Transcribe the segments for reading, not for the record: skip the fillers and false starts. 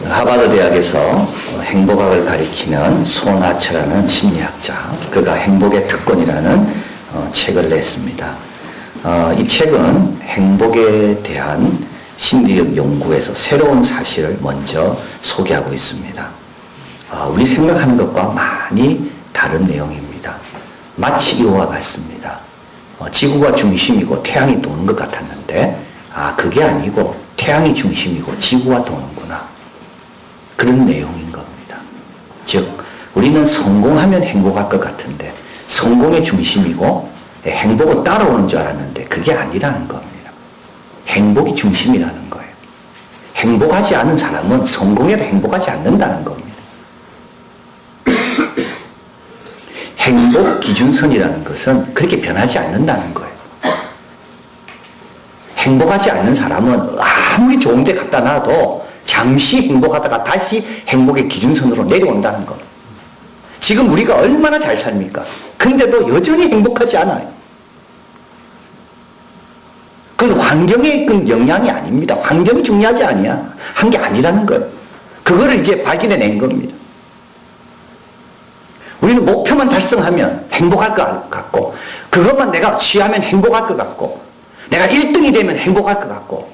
하버드 대학에서 행복학을 가리키는 소나처라는 심리학자, 그가 행복의 특권이라는 책을 냈습니다. 이 책은 행복에 대한 심리적 연구에서 새로운 사실을 먼저 소개하고 있습니다. 우리 생각하는 것과 많이 다른 내용입니다. 마치 이와 같습니다. 지구가 중심이고 태양이 도는 것 같았는데 그게 아니고 태양이 중심이고 지구가 도는구나. 그런 내용인 겁니다. 즉 우리는 성공하면 행복할 것 같은데 성공의 중심이고 행복은 따라오는 줄 알았는데 그게 아니라는 겁니다. 행복이 중심이라는 거예요. 행복하지 않은 사람은 성공해도 행복하지 않는다는 겁니다. 행복 기준선이라는 것은 그렇게 변하지 않는다는 거예요. 행복하지 않는 사람은 아무리 좋은 데 갖다 놔도 잠시 행복하다가 다시 행복의 기준선으로 내려온다는 겁니다. 지금 우리가 얼마나 잘 삽니까? 근데도 여전히 행복하지 않아요. 그건 환경의 영향이 아닙니다. 환경이 중요하지 아니야. 한 게 아니라는 거예요. 그거를 이제 발견해낸 겁니다. 우리는 목표만 달성하면 행복할 것 같고, 그것만 내가 취하면 행복할 것 같고, 내가 1등이 되면 행복할 것 같고,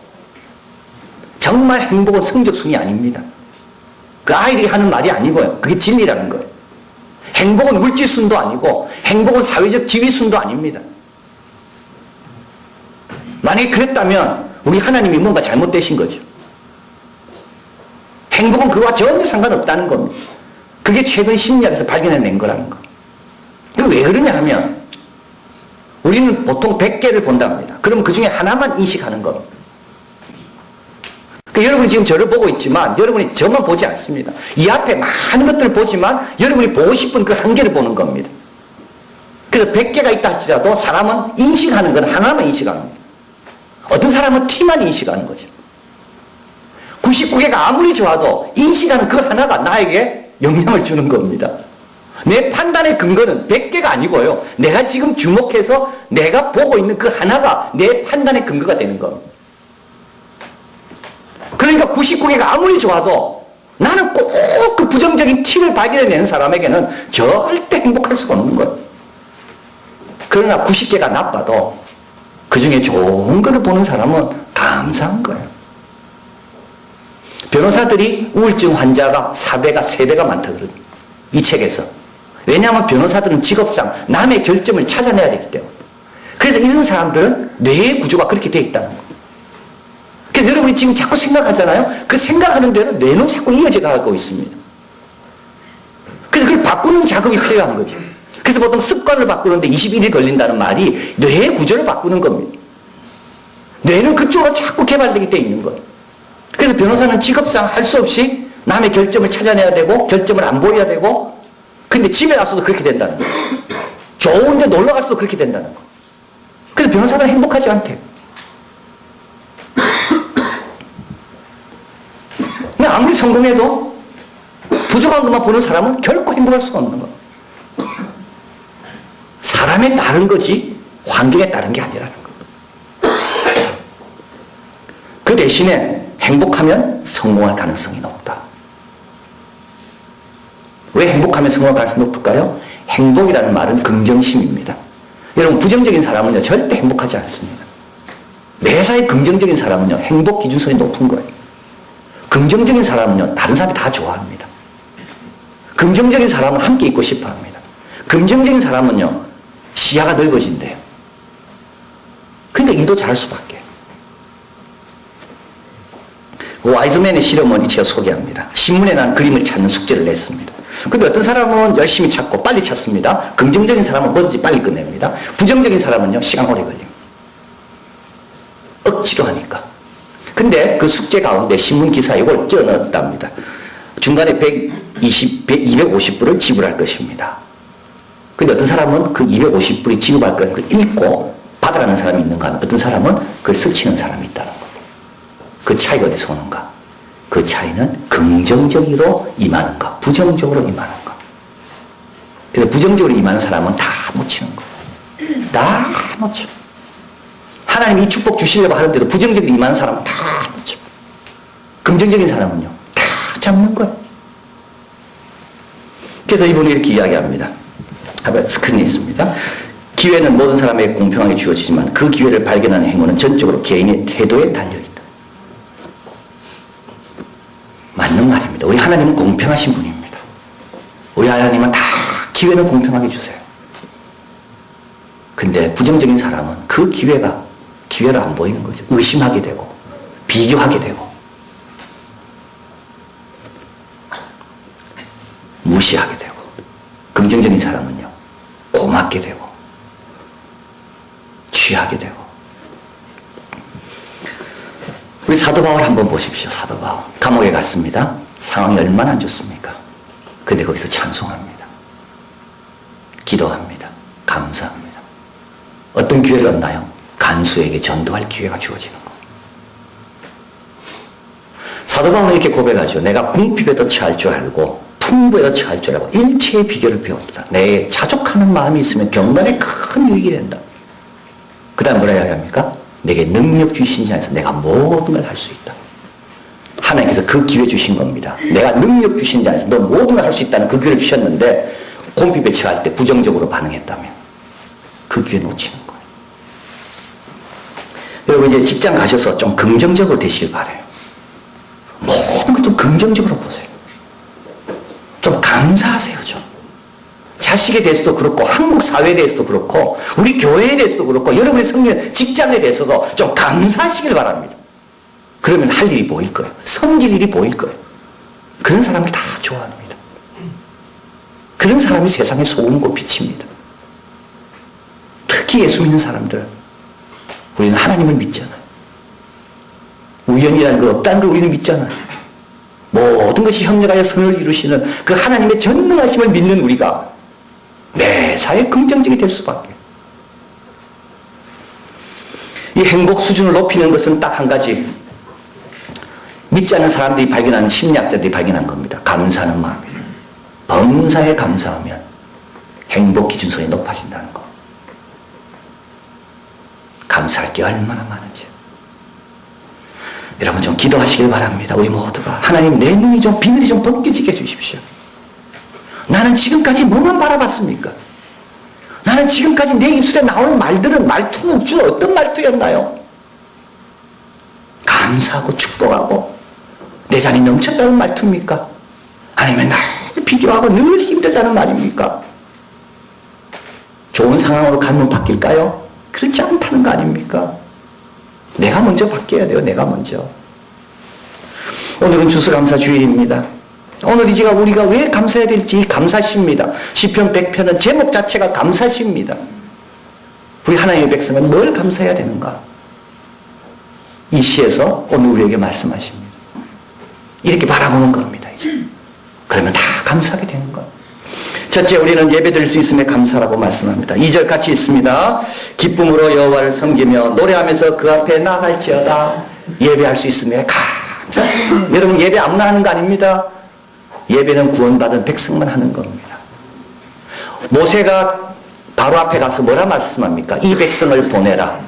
정말 행복은 성적순이 아닙니다. 그 아이들이 하는 말이 아니고요. 그게 진리라는 거예요. 행복은 물질순도 아니고, 행복은 사회적 지위순도 아닙니다. 만약에 그랬다면 우리 하나님이 뭔가 잘못되신 거죠. 행복은 그와 전혀 상관없다는 겁니다. 그게 최근 심리학에서 발견해낸 거라는 거. 왜 그러냐 하면 우리는 보통 100개를 본답니다. 그럼 그 중에 하나만 인식하는 겁니다. 여러분이 지금 저를 보고 있지만 여러분이 저만 보지 않습니다. 이 앞에 많은 것들을 보지만 여러분이 보고 싶은 그 한 개를 보는 겁니다. 그래서 100개가 있다 할지라도 사람은 인식하는 건 하나만 인식하는 겁니다. 어떤 사람은 T만 인식하는 거죠. 99개가 아무리 좋아도 인식하는 그 하나가 나에게 영향을 주는 겁니다. 내 판단의 근거는 100개가 아니고요. 내가 지금 주목해서 내가 보고 있는 그 하나가 내 판단의 근거가 되는 겁니다. 그러니까 99개가 아무리 좋아도 나는 꼭 그 부정적인 T를 발견해내는 사람에게는 절대 행복할 수가 없는 거예요. 그러나 90개가 나빠도 그 중에 좋은 거를 보는 사람은 감사한 거예요. 변호사들이 우울증 환자가 4배가 3배가 많다 그러거든요. 이 책에서. 왜냐하면 변호사들은 직업상 남의 결점을 찾아내야 되기 때문에. 그래서 이런 사람들은 뇌의 구조가 그렇게 되어 있다는 거예요. 그래서 여러분이 지금 자꾸 생각하잖아요. 그 생각하는 대로 뇌는 자꾸 이어져 가고 있습니다. 그래서 그걸 바꾸는 작업이 필요한 거죠. 그래서 보통 습관을 바꾸는데 21일이 걸린다는 말이 뇌의 구조를 바꾸는 겁니다. 뇌는 그쪽으로 자꾸 개발되게 되어 있는 거예요. 그래서 변호사는 직업상 할 수 없이 남의 결점을 찾아내야 되고 결점을 안 보여야 되고 근데 집에 가서도 그렇게 된다는 거예요. 좋은데 놀러 갔어도 그렇게 된다는 거예요. 그래서 변호사는 행복하지 않대요. 아무리 성공해도 부족한 것만 보는 사람은 결코 행복할 수가 없는 거예요. 사람에 따른 거지 환경에 따른 게 아니라는 거예요. 그 대신에 행복하면 성공할 가능성이 높다. 왜 행복하면 성공할 가능성이 높을까요? 행복이라는 말은 긍정심입니다. 여러분 부정적인 사람은요 절대 행복하지 않습니다. 매사에 긍정적인 사람은요 행복 기준선이 높은 거예요. 긍정적인 사람은요 다른 사람이 다 좋아합니다. 긍정적인 사람은 함께 있고 싶어 합니다. 긍정적인 사람은요 시야가 넓어진대요. 그러니까 일도 잘할 수밖에. 와이즈맨의 실험은 이 책을 소개합니다. 신문에 난 그림을 찾는 숙제를 냈습니다. 근데 어떤 사람은 열심히 찾고 빨리 찾습니다. 긍정적인 사람은 뭐든지 빨리 끝냅니다. 부정적인 사람은요 시간 오래 걸립니다. 억지로 하니까. 근데 그 숙제 가운데 신문 기사에 이걸 껴 넣었답니다. 중간에 250불을 지불할 것입니다. 근데 어떤 사람은 그 250불이 지급할 것을 읽고 받아가는 사람이 있는가 하면 어떤 사람은 그걸 스치는 사람이 있다는 거예요. 그 차이가 어디서 오는가? 그 차이는 긍정적으로 임하는가 부정적으로 임하는가. 그래서 부정적으로 임하는 사람은 다 놓치는 거예요. 다 놓쳐. 하나님이 이 축복 주시려고 하는데도 부정적으로 임하는 사람은 다 놓쳐. 긍정적인 사람은요 다 잡는 거예요. 그래서 이분이 이렇게 이야기합니다. 스크린에 있습니다. 기회는 모든 사람에게 공평하게 주어지지만 그 기회를 발견하는 행운은 전적으로 개인의 태도에 달려있다. 맞는 말입니다. 우리 하나님은 공평하신 분입니다. 우리 하나님은 다 기회는 공평하게 주세요. 근데 부정적인 사람은 그 기회를 안 보이는 거죠. 의심하게 되고 비교하게 되고 무시하게 되고, 긍정적인 사람은요 고맙게 되고 취하게 되고. 우리 사도 바울 한번 보십시오. 사도 바울 감옥에 갔습니다. 상황이 얼마나 안 좋습니까? 근데 거기서 찬송합니다. 기도합니다. 감사합니다. 어떤 기회를 얻나요? 간수에게 전도할 기회가 주어지는 거. 사도 바울은 이렇게 고백하죠. 내가 궁핍에도 처할 줄 알고 풍부에도 처할 줄 알고 일체의 비결을 배웠다. 내 자족하는 마음이 있으면 경건에 큰 유익이 된다. 그 다음 뭐라 이야기합니까? 내게 능력 주신 자에서 내가 모든 걸 할 수 있다. 하나님께서 그 기회 주신 겁니다. 내가 능력 주신 자에서 너 모든 걸 할 수 있다는 그 기회를 주셨는데 궁핍에 처할 때 부정적으로 반응했다면 그 기회 놓치는 거예요. 여러분 이제 직장 가셔서 좀 긍정적으로 되시길 바라요. 모든 걸 좀 긍정적으로 보세요. 좀 감사하세요. 좀 자식에 대해서도 그렇고 한국 사회에 대해서도 그렇고 우리 교회에 대해서도 그렇고 여러분의 성령 직장에 대해서도 좀 감사하시길 바랍니다. 그러면 할 일이 보일 거예요. 섬길 일이 보일 거예요. 그런 사람을 다 좋아합니다. 그런 사람이 세상의 소금과 빛입니다. 특히 예수 믿는 사람들, 우리는 하나님을 믿잖아요. 우연이라는 거 없다는 걸 우리는 믿잖아요. 모든 것이 협력하여 선을 이루시는 그 하나님의 전능하심을 믿는 우리가 매사에 긍정적이 될 수밖에. 이 행복 수준을 높이는 것은 딱 한 가지. 믿지 않는 사람들이 발견한, 심리학자들이 발견한 겁니다. 감사하는 마음이에요. 범사에 감사하면 행복 기준선이 높아진다는 거. 감사할 게 얼마나 많은지. 여러분 좀 기도하시길 바랍니다. 우리 모두가. 하나님 내 눈이 좀 비늘이 좀 벗겨지게 해주십시오. 나는 지금까지 뭐만 바라봤습니까? 나는 지금까지 내 입술에 나오는 말투는 주로 어떤 말투였나요? 감사하고 축복하고 내 잔이 넘쳤다는 말투입니까? 아니면 나를 비교하고 늘 힘들다는 말입니까? 좋은 상황으로 가면 바뀔까요? 그렇지 않다는 거 아닙니까? 내가 먼저 바뀌어야 돼요. 내가 먼저. 오늘은 추수감사 주일입니다. 오늘 이제가 우리가 왜 감사해야 될지 감사시입니다. 시편 100편은 제목 자체가 감사시입니다. 우리 하나님의 백성은 뭘 감사해야 되는가? 이 시에서 오늘 우리에게 말씀하십니다. 이렇게 바라보는 겁니다. 이제. 그러면 다 감사하게 되는 거예요. 첫째, 우리는 예배드릴 수 있음에 감사라고 말씀합니다. 2절 같이 있습니다. 기쁨으로 여호와를 섬기며 노래하면서 그 앞에 나갈지어다. 예배할 수 있음에 감사. 여러분 예배 아무나 하는 거 아닙니다. 예배는 구원받은 백성만 하는 겁니다. 모세가 바로 앞에 가서 뭐라 말씀합니까? 이 백성을 보내라.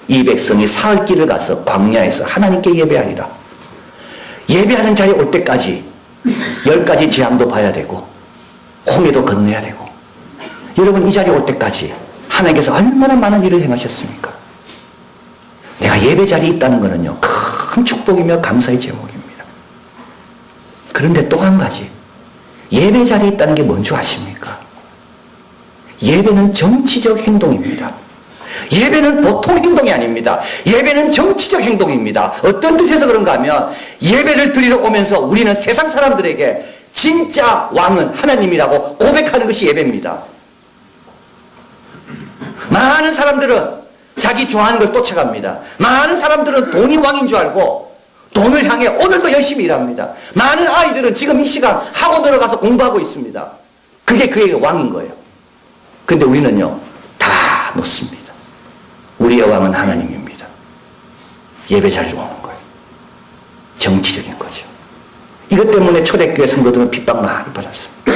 이 백성이 사흘 길을 가서 광야에서 하나님께 예배하리라. 예배하는 자리에 올 때까지 10가지 재앙도 봐야 되고 홍해도 건너야 되고. 여러분 이 자리에 올 때까지 하나님께서 얼마나 많은 일을 행하셨습니까? 내가 예배 자리에 있다는 것은요 큰 축복이며 감사의 제목입니다. 그런데 또 한 가지, 예배 자리에 있다는 게 뭔지 아십니까? 예배는 정치적 행동입니다. 예배는 보통 행동이 아닙니다. 예배는 정치적 행동입니다. 어떤 뜻에서 그런가 하면 예배를 드리러 오면서 우리는 세상 사람들에게 진짜 왕은 하나님이라고 고백하는 것이 예배입니다. 많은 사람들은 자기 좋아하는 걸 쫓아갑니다. 많은 사람들은 돈이 왕인 줄 알고 돈을 향해 오늘도 열심히 일합니다. 많은 아이들은 지금 이 시간 학원 들어가서 공부하고 있습니다. 그게 그에게 왕인 거예요. 근데 우리는요 다 놓습니다. 우리의 왕은 하나님입니다. 예배 자리로 오는 거예요. 정치적인 거죠. 이것 때문에 초대교회 성도들은 핍박 많이 받았습니다.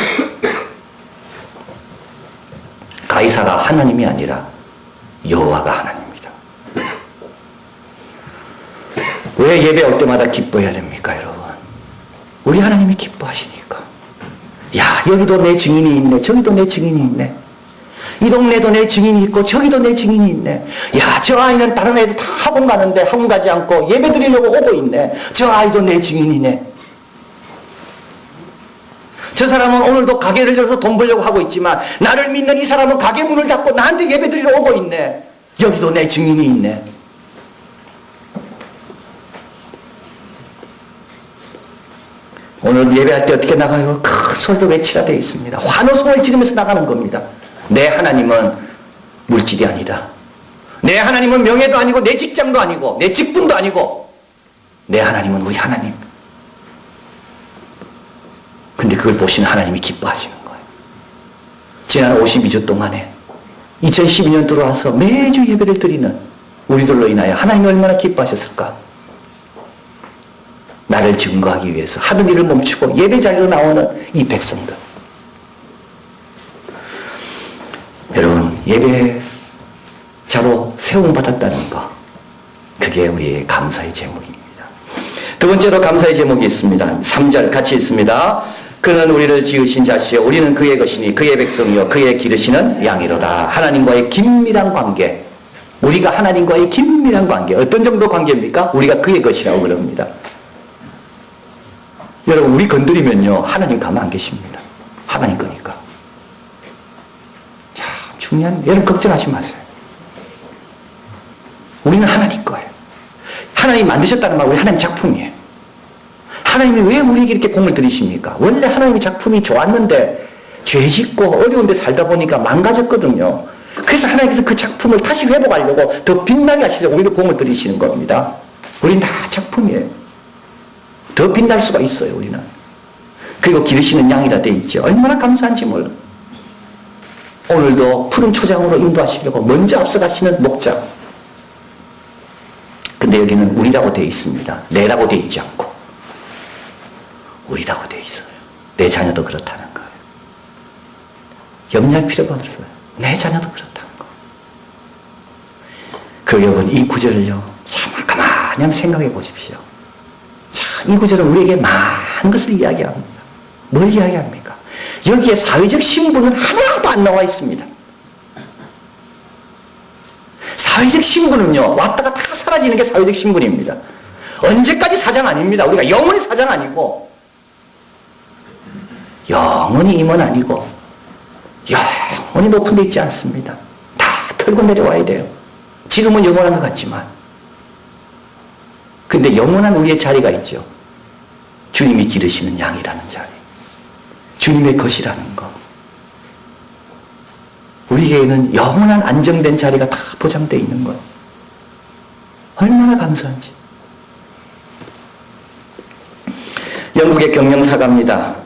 가이사가 하나님이 아니라 여호와가 하나님입니다. 왜 예배 올 때마다 기뻐해야 됩니까, 여러분? 우리 하나님이 기뻐하시니까. 야, 여기도 내 증인이 있네. 저기도 내 증인이 있네. 이 동네도 내 증인이 있고 저기도 내 증인이 있네. 야, 저 아이는 다른 애들 다 학원 가는데 학원 가지 않고 예배 드리려고 오고 있네. 저 아이도 내 증인이네. 저 사람은 오늘도 가게를 열어서 돈 벌려고 하고 있지만 나를 믿는 이 사람은 가게 문을 닫고 나한테 예배 드리러 오고 있네. 여기도 내 증인이 있네. 오늘 예배할 때 어떻게 나가요? 큰 소리로 외치라 되어 있습니다. 환호성을 지르면서 나가는 겁니다. 내 하나님은 물질이 아니다. 내 하나님은 명예도 아니고 내 직장도 아니고 내 직분도 아니고 내 하나님은 우리 하나님. 근데 그걸 보시는 하나님이 기뻐하시는 거예요. 지난 52주 동안에 2012년 들어와서 매주 예배를 드리는 우리들로 인하여 하나님이 얼마나 기뻐하셨을까? 나를 증거하기 위해서 하는 일을 멈추고 예배 자리로 나오는 이 백성들. 여러분, 예배자로 세움받았다는 거, 그게 우리의 감사의 제목입니다. 두 번째로 감사의 제목이 있습니다. 3절 같이 있습니다. 그는 우리를 지으신 자시요 우리는 그의 것이니 그의 백성이요 그의 기르시는 양이로다. 하나님과의 긴밀한 관계. 우리가 하나님과의 긴밀한 관계. 어떤 정도 관계입니까? 우리가 그의 것이라고 그럽니다. 여러분, 우리 건드리면요 하나님 가만 안 계십니다. 하나님 거니까. 참 중요한, 여러분 걱정하지 마세요. 우리는 하나님 거예요. 하나님 만드셨다는 말, 우리 하나님 작품이에요. 하나님이 왜 우리에게 이렇게 공을 들이십니까? 원래 하나님의 작품이 좋았는데 죄 짓고 어려운 데 살다 보니까 망가졌거든요. 그래서 하나님께서 그 작품을 다시 회복하려고 더 빛나게 하시려고 우리를 공을 들이시는 겁니다. 우리는 다 작품이에요. 더 빛날 수가 있어요, 우리는. 그리고 기르시는 양이라 돼 있죠. 얼마나 감사한지 몰라. 오늘도 푸른 초장으로 인도하시려고 먼저 앞서가시는 목자. 근데 여기는 우리라고 돼 있습니다. 내라고 돼 있지 않고 우리라고 돼 있어요. 내 자녀도 그렇다는 거예요. 염려할 필요가 없어요. 내 자녀도 그렇다는 거. 그 여러분, 이 구절을요 참 가만히 한번 생각해 보십시오. 참, 이 구절은 우리에게 많은 것을 이야기합니다. 뭘 이야기합니까? 여기에 사회적 신분은 하나도 안 나와 있습니다. 사회적 신분은요 왔다가 다 사라지는 게 사회적 신분입니다. 언제까지 사장 아닙니다. 우리가 영원히 사장 아니고 영원히 임원 아니고 영원히 높은 데 있지 않습니다. 다 털고 내려와야 돼요. 지금은 영원한 것 같지만 근데 영원한 우리의 자리가 있죠. 주님이 기르시는 양이라는 자리, 주님의 것이라는 것. 우리에게는 영원한 안정된 자리가 다 보장되어 있는 것. 얼마나 감사한지. 영국의 경영사가입니다.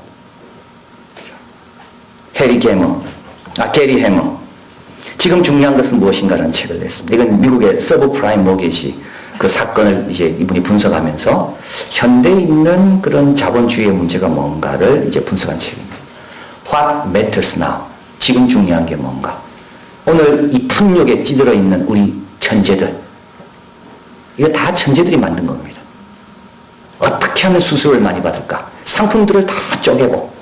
게리 해머. 지금 중요한 것은 무엇인가라는 책을 냈습니다. 이건 미국의 서브프라임 모기지 그 사건을 이제 이분이 분석하면서 현대에 있는 그런 자본주의의 문제가 뭔가를 이제 분석한 책입니다. What matters now? 지금 중요한 게 뭔가? 오늘 이 탐욕에 찌들어 있는 우리 천재들, 이거 다 천재들이 만든 겁니다. 어떻게 하면 수수료를 많이 받을까? 상품들을 다 쪼개고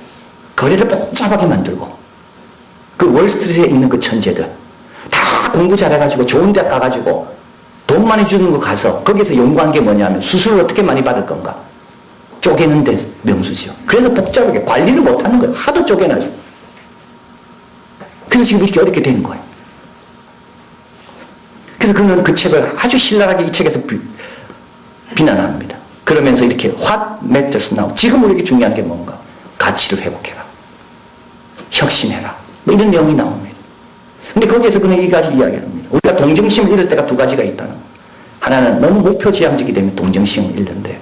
거래를 복잡하게 만들고 그 월스트리트에 있는 그 천재들 다 공부 잘해가지고 좋은 대학 가가지고 돈 많이 주는 거 가서 거기서 연구한 게 뭐냐면 수수료를 어떻게 많이 받을 건가? 쪼개는 데 명수죠. 그래서 복잡하게 관리를 못하는 거예요. 하도 쪼개놔서. 그래서 지금 이렇게 어렵게 된 거예요. 그래서 그는 그 책을 아주 신랄하게 이 책에서 비난합니다. 그러면서 이렇게 What matters now? 지금 우리에게 중요한 게 뭔가? 가치를 회복해라. 혁신해라. 뭐 이런 내용이 나옵니다. 근데 거기에서 그는 이 가지 이야기를 합니다. 우리가 동정심을 잃을 때가 두 가지가 있다는 거. 하나는 너무 목표지향적이 되면 동정심을 잃는데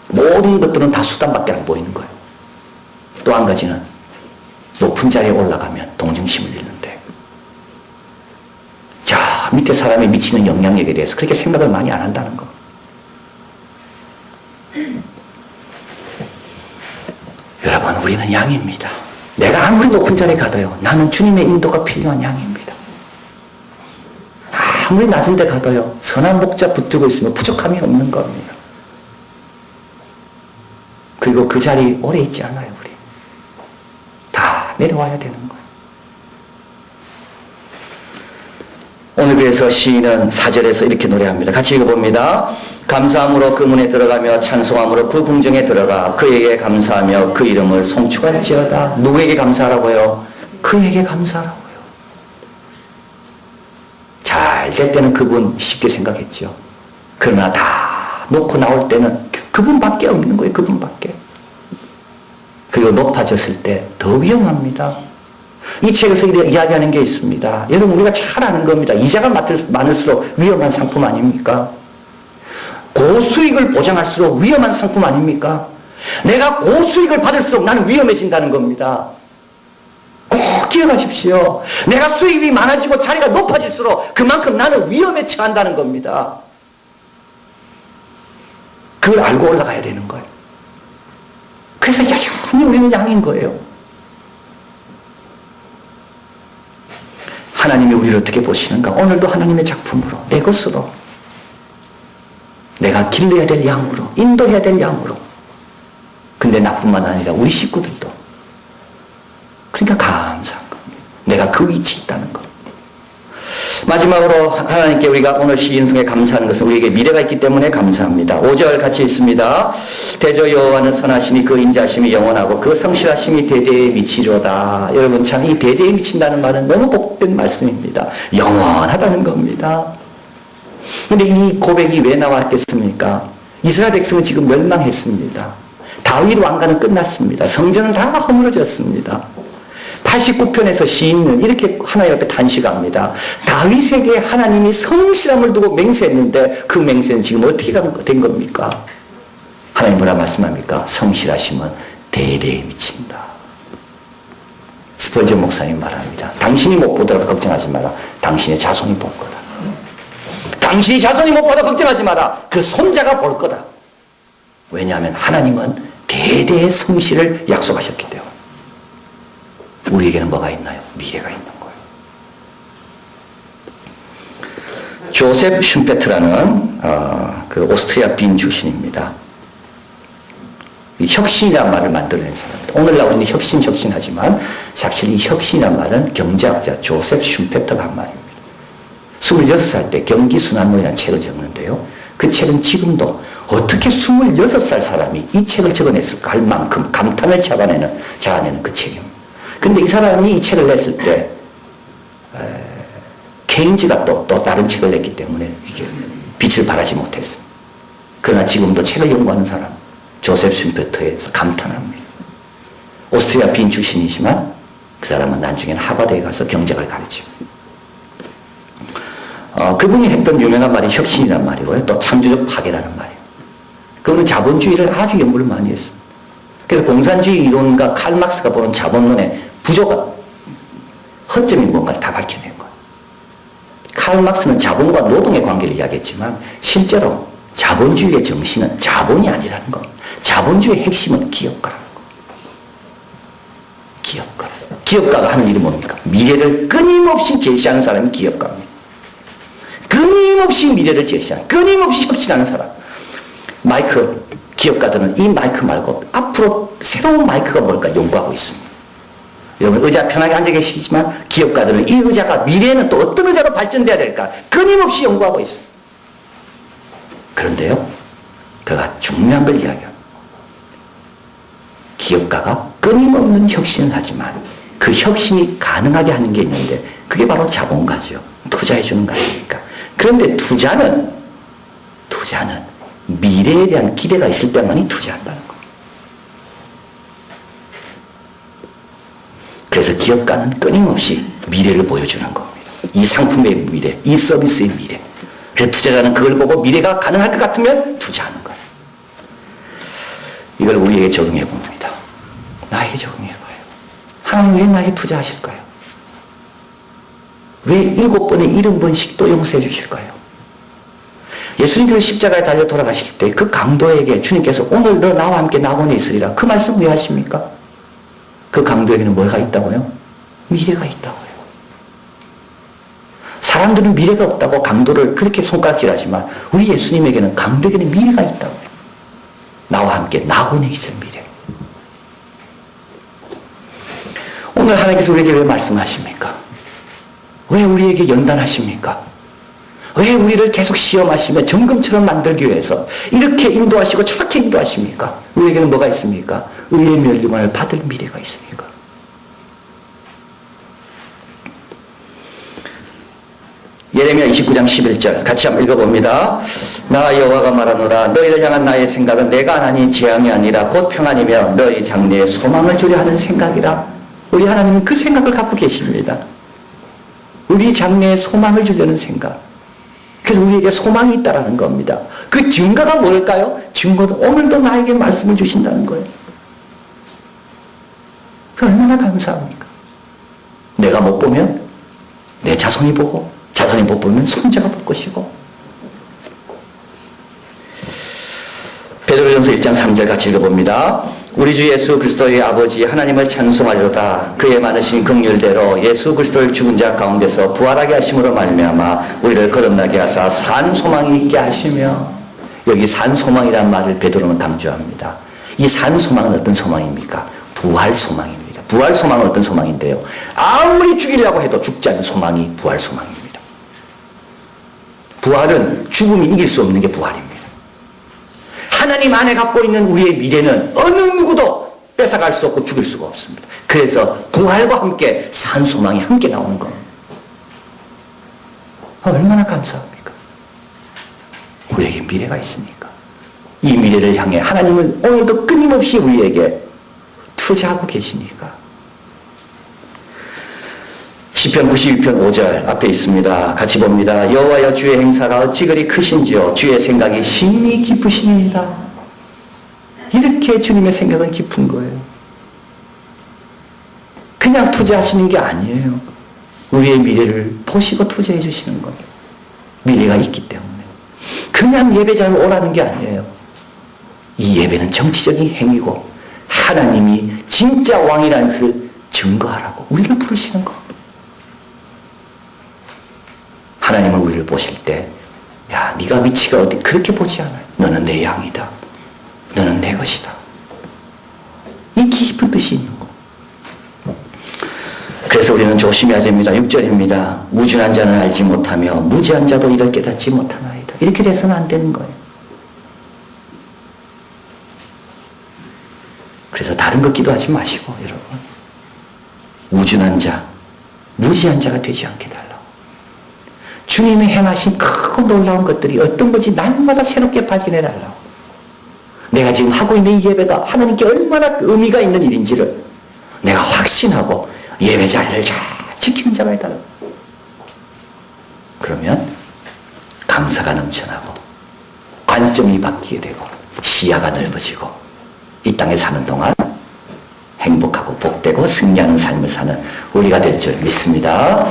모든 것들은 다 수단밖에 안 보이는 거예요. 또 한 가지는 높은 자리에 올라가면 동정심을 잃는데 자, 밑에 사람이 미치는 영향력에 대해서 그렇게 생각을 많이 안 한다는 거. 여러분, 우리는 양입니다. 내가 아무리 높은 자리에 가도요, 나는 주님의 인도가 필요한 양입니다. 아무리 낮은 데 가도요, 선한 목자 붙들고 있으면 부족함이 없는 겁니다. 그리고 그 자리 오래 있지 않아요, 우리. 다 내려와야 되는 거예요. 오늘 그래서 시인은 4절에서 이렇게 노래합니다. 같이 읽어봅니다. 감사함으로 그 문에 들어가며 찬송함으로 그 궁정에 들어가 그에게 감사하며 그 이름을 송축할지어다. 누구에게 감사하라고요? 그에게 감사하라고요. 잘 될 때는 그분 쉽게 생각했죠. 그러나 다 놓고 나올 때는 그분밖에 없는 거예요. 그분밖에. 그리고 높아졌을 때 더 위험합니다. 이 책에서 이야기하는 게 있습니다. 여러분 우리가 잘 아는 겁니다. 이자가 많을수록 위험한 상품 아닙니까? 고수익을 보장할수록 위험한 상품 아닙니까? 내가 고수익을 받을수록 나는 위험해진다는 겁니다. 꼭 기억하십시오. 내가 수입이 많아지고 자리가 높아질수록 그만큼 나는 위험에 처한다는 겁니다. 그걸 알고 올라가야 되는 거예요. 그래서 여전히 우리는 양인 거예요. 하나님이 우리를 어떻게 보시는가? 오늘도 하나님의 작품으로, 내 것으로, 내가 길러야 될 양으로, 인도해야 될 양으로. 근데 나뿐만 아니라 우리 식구들도. 그러니까 감사한 겁니다. 내가 그 위치에 있다는 것. 마지막으로 하나님께 우리가 오늘 시인 중에 감사하는 것은 우리에게 미래가 있기 때문에 감사합니다. 5절 같이 있습니다. 대저 여호와는 선하시니 그 인자심이 영원하고 그 성실하심이 대대에 미치로다. 여러분 참 이 대대에 미친다는 말은 너무 복된 말씀입니다. 영원하다는 겁니다. 근데 이 고백이 왜 나왔겠습니까? 이스라엘 백성은 지금 멸망했습니다. 다윗 왕가는 끝났습니다. 성전은 다 허물어졌습니다. 89편에서 시인은 이렇게 하나님 앞에 탄식합니다. 다윗에게 하나님이 성실함을 두고 맹세했는데 그 맹세는 지금 어떻게 된 겁니까? 하나님 뭐라 말씀합니까? 성실하심은 대대에 미친다. 스펄전 목사님 말합니다. 당신이 못 보더라도 걱정하지 마라. 당신의 자손이 볼 거다. 당신이 자손이 못 봐도 걱정하지 마라. 그 손자가 볼 거다. 왜냐하면 하나님은 대대의 성실을 약속하셨기 때문에. 우리에게는 뭐가 있나요? 미래가 있는 거예요. 조셉 슌페트라는 그 오스트리아 빈 출신입니다. 혁신이라는 말을 만들어낸 사람입니다. 오늘날 우리는 혁신하지만 사실 이 혁신이라는 말은 경제학자 조셉 슌페트가 한 말입니다. 26살 때 경기순환론이라는 책을 적는데요. 그 책은 지금도 어떻게 26살 사람이 이 책을 적어냈을까 할 만큼 감탄을 자아내는 그 책입니다. 근데 이 사람이 이 책을 냈을 때 케인즈가 또 다른 책을 냈기 때문에 이게 빛을 발하지 못했어요. 그러나 지금도 책을 연구하는 사람 조셉 슌페트에서 감탄합니다. 오스트리아 빈 출신이지만 그 사람은 나중에는 하버드에 가서 경제학을 가르칩니다. 그분이 했던 유명한 말이 혁신이란 말이고요. 또 창조적 파괴라는 말이에요. 그분은 자본주의를 아주 연구를 많이 했습니다. 그래서 공산주의 이론가 칼 막스가 보는 자본론의 부조가 허점이 뭔가를 다 밝혀낸 거예요. 칼 막스는 자본과 노동의 관계를 이야기했지만 실제로 자본주의의 정신은 자본이 아니라는 것. 자본주의의 핵심은 기업가라는 것. 기업가. 기업가가 하는 일이 뭡니까? 미래를 끊임없이 제시하는 사람이 기업가입니다. 끊임없이 미래를 제시하는, 끊임없이 혁신하는 사람. 기업가들은 이 마이크 말고 앞으로 새로운 마이크가 뭘까 연구하고 있습니다. 여러분 의자 편하게 앉아 계시지만 기업가들은 이 의자가 미래에는 또 어떤 의자로 발전돼야 될까 끊임없이 연구하고 있습니다. 그런데요, 그가 중요한 걸 이야기합니다. 기업가가 끊임없는 혁신을 하지만 그 혁신이 가능하게 하는 게 있는데 그게 바로 자본가죠. 투자해 주는 거 아닙니까? 그런데 투자는 미래에 대한 기대가 있을 때만이 투자한다는 거예요. 그래서 기업가는 끊임없이 미래를 보여주는 겁니다. 이 상품의 미래, 이 서비스의 미래. 그래서 투자자는 그걸 보고 미래가 가능할 것 같으면 투자하는 거예요. 이걸 우리에게 적용해 봅니다. 나에게 적용해 봐요. 하나님 왜 나에게 투자하실까요? 왜 7번에 70번씩 또 용서해 주실까요? 예수님께서 십자가에 달려 돌아가실 때 그 강도에게 주님께서 오늘 너 나와 함께 낙원에 있으리라. 그 말씀 왜 하십니까? 그 강도에게는 뭐가 있다고요? 미래가 있다고요. 사람들은 미래가 없다고 강도를 그렇게 손가락질하지만 우리 예수님에게는 강도에게는 미래가 있다고요. 나와 함께 낙원에 있을 미래. 오늘 하나님께서 우리에게 왜 말씀하십니까? 왜 우리에게 연단하십니까? 왜 우리를 계속 시험하시며 점검처럼 만들기 위해서 이렇게 인도하시고 저렇게 인도하십니까? 우리에게는 뭐가 있습니까? 의의 멸류관을 받을 미래가 있으니까. 예레미야 29장 11절 같이 한번 읽어봅니다. 나 여호와가 말하노라 너희를 향한 나의 생각은 내가 하나니 재앙이 아니라 곧 평안이며 너희 장래에 소망을 주려 하는 생각이라. 우리 하나님은 그 생각을 갖고 계십니다. 우리 장래에 소망을 주려는 생각. 그래서 우리에게 소망이 있다는 겁니다. 그 증거가 뭘까요? 증거는 오늘도 나에게 말씀을 주신다는 거예요. 그 얼마나 감사합니까? 내가 못 보면 내 자손이 보고, 자손이 못 보면 손자가 볼 것이고. 베드로전서 1장 3절 같이 읽어봅니다. 우리 주 예수 그리스도의 아버지 하나님을 찬송하려다 그의 많으신 긍휼대로 예수 그리스도를 죽은 자 가운데서 부활하게 하심으로 말미암아 우리를 거듭나게 하사 산 소망이 있게 하시며. 여기 산 소망이라는 말을 베드로는 강조합니다. 이 산 소망은 어떤 소망입니까? 부활 소망입니다. 부활 소망은 어떤 소망인데요? 아무리 죽이려고 해도 죽지 않는 소망이 부활 소망입니다. 부활은 죽음이 이길 수 없는 게 부활입니다. 하나님 안에 갖고 있는 우리의 미래는 어느 누구도 뺏어갈 수 없고 죽일 수가 없습니다. 그래서 부활과 함께 산 소망이 함께 나오는 겁니다. 얼마나 감사합니까? 우리에게 미래가 있으니까. 이 미래를 향해 하나님은 오늘도 끊임없이 우리에게 투자하고 계시니까. 시편 91편 5절 앞에 있습니다. 같이 봅니다. 여호와여 주의 행사가 어찌 그리 크신지요 주의 생각이 심히 깊으시니라. 이렇게 주님의 생각은 깊은 거예요. 그냥 투자하시는 게 아니에요. 우리의 미래를 보시고 투자해 주시는 거예요. 미래가 있기 때문에. 그냥 예배자로 오라는 게 아니에요. 이 예배는 정치적인 행위고 하나님이 진짜 왕이라는 것을 증거하라고 우리를 부르시는 겁니다. 하나님은 우리를 보실 때, 야, 네가 위치가 어디 그렇게 보지 않아요. 너는 내 양이다. 너는 내 것이다. 이 깊은 뜻이 있는 거. 그래서 우리는 조심해야 됩니다. 6절입니다. 무준한 자는 알지 못하며 무지한 자도 이를 깨닫지 못하나이다. 이렇게 돼서는 안 되는 거예요. 그래서 다른 것 기도하지 마시고 여러분. 무준한 자, 무지한 자가 되지 않게 달라고. 주님이 행하신 크고 놀라운 것들이 어떤 건지 날마다 새롭게 발견해달라고. 내가 지금 하고 있는 이 예배가 하나님께 얼마나 의미가 있는 일인지를 내가 확신하고 예배 자리를 잘 지키는 자가 있다고. 그러면 감사가 넘쳐나고 관점이 바뀌게 되고 시야가 넓어지고 이 땅에 사는 동안 행복하고 복되고 승리하는 삶을 사는 우리가 될 줄 믿습니다.